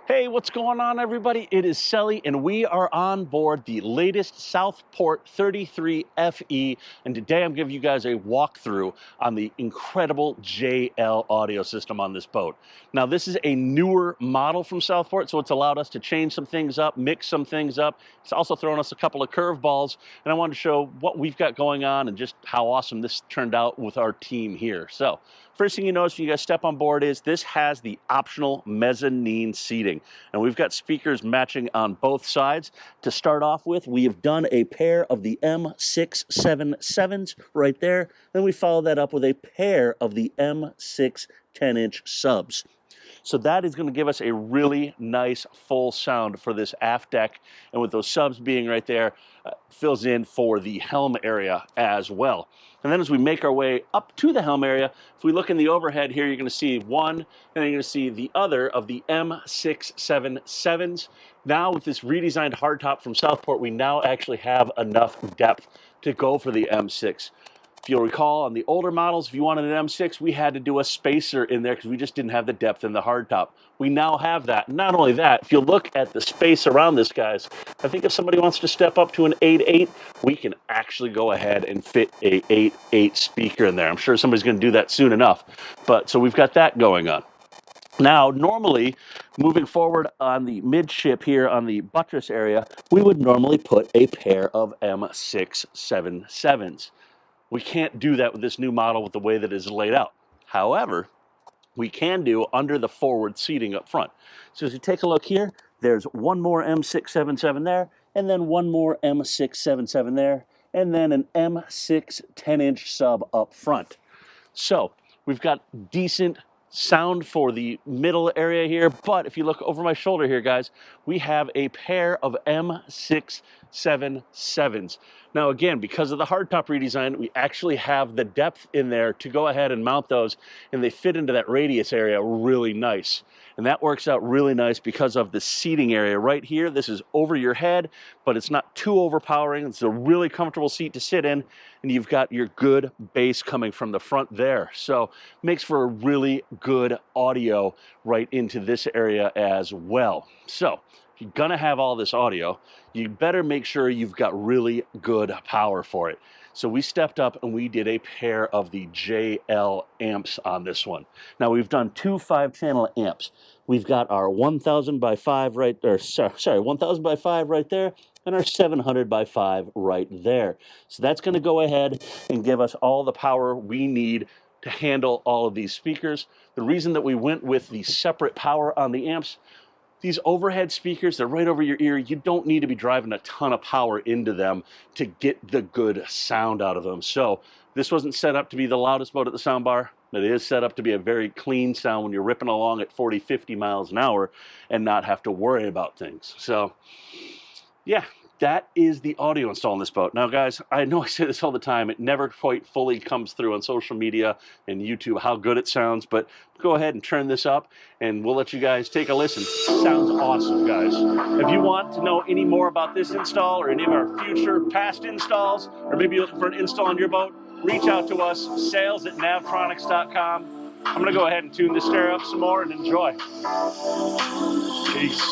Hey, what's going on, everybody? It is Selly, and we are on board the latest Southport 33 FE, and today I'm giving you guys a walkthrough on the incredible JL audio system on this boat. Now, this is a newer model from Southport, so it's allowed us to change some things up, mix some things up. It's also thrown us a couple of curveballs, and I wanted to show what we've got going on and just how awesome this turned out with our team here. So, first thing you notice when you guys step on board is this has the optional mezzanine seating. And we've got speakers matching on both sides. To start off with, we have done a pair of the M677s right there. Then we follow that up with a pair of the M6 10-inch subs. So that is going to give us a really nice full sound for this aft deck. And with those subs being right there, fills in for the helm area as well. And then as we make our way up to the helm area, if we look in the overhead here, you're going to see one, and then you're going to see the other of the M677s. Now with this redesigned hardtop from Southport, we now actually have enough depth to go for the M6. If you'll recall, on the older models, if you wanted an M6, we had to do a spacer in there because we just didn't have the depth in the hardtop. We now have that. Not only that, if you look at the space around this, guys, I think if somebody wants to step up to an 8.8, we can actually go ahead and fit a 8.8 speaker in there. I'm sure somebody's going to do that soon enough. But so we've got that going on. Now, normally, moving forward on the midship here on the buttress area, we would normally put a pair of M677s. We can't do that with this new model with the way that it is laid out. However, we can do under the forward seating up front. So as you take a look here, there's one more M677 there, and then one more M677 there, and then an M6 10-inch sub up front. So we've got decent sound for the middle area here, but if you look over my shoulder here, guys, we have a pair of M677s. Now again, because of the hardtop redesign, we actually have the depth in there to go ahead and mount those, and they fit into that radius area really nice. And that works out really nice because of the seating area right here. This is over your head, but it's not too overpowering. It's a really comfortable seat to sit in, and you've got your good bass coming from the front there. So makes for a really good audio right into this area as well. So if you're gonna have all this audio, you better make sure you've got really good power for it. So we stepped up and we did a pair of the JL amps on this one. Now we've done two 5-channel amps. We've got our 1000 by 5 right there, 1000 by 5 right there, and our 700 by 5 right there. So that's going to go ahead and give us all the power we need to handle all of these speakers. The reason that we went with the separate power on the amps, these overhead speakers, they're right over your ear. You don't need to be driving a ton of power into them to get the good sound out of them. So this wasn't set up to be the loudest boat at the soundbar. It is set up to be a very clean sound when you're ripping along at 40, 50 miles an hour and not have to worry about things. So yeah, that is the audio install on this boat. Now, guys, I know I say this all the time. It never quite fully comes through on social media and YouTube how good it sounds, but go ahead and turn this up, and we'll let you guys take a listen. Sounds awesome, guys. If you want to know any more about this install or any of our future past installs, or maybe you're looking for an install on your boat, reach out to us, sales@navtronics.com. I'm going to go ahead and tune this stereo up some more and enjoy. Peace.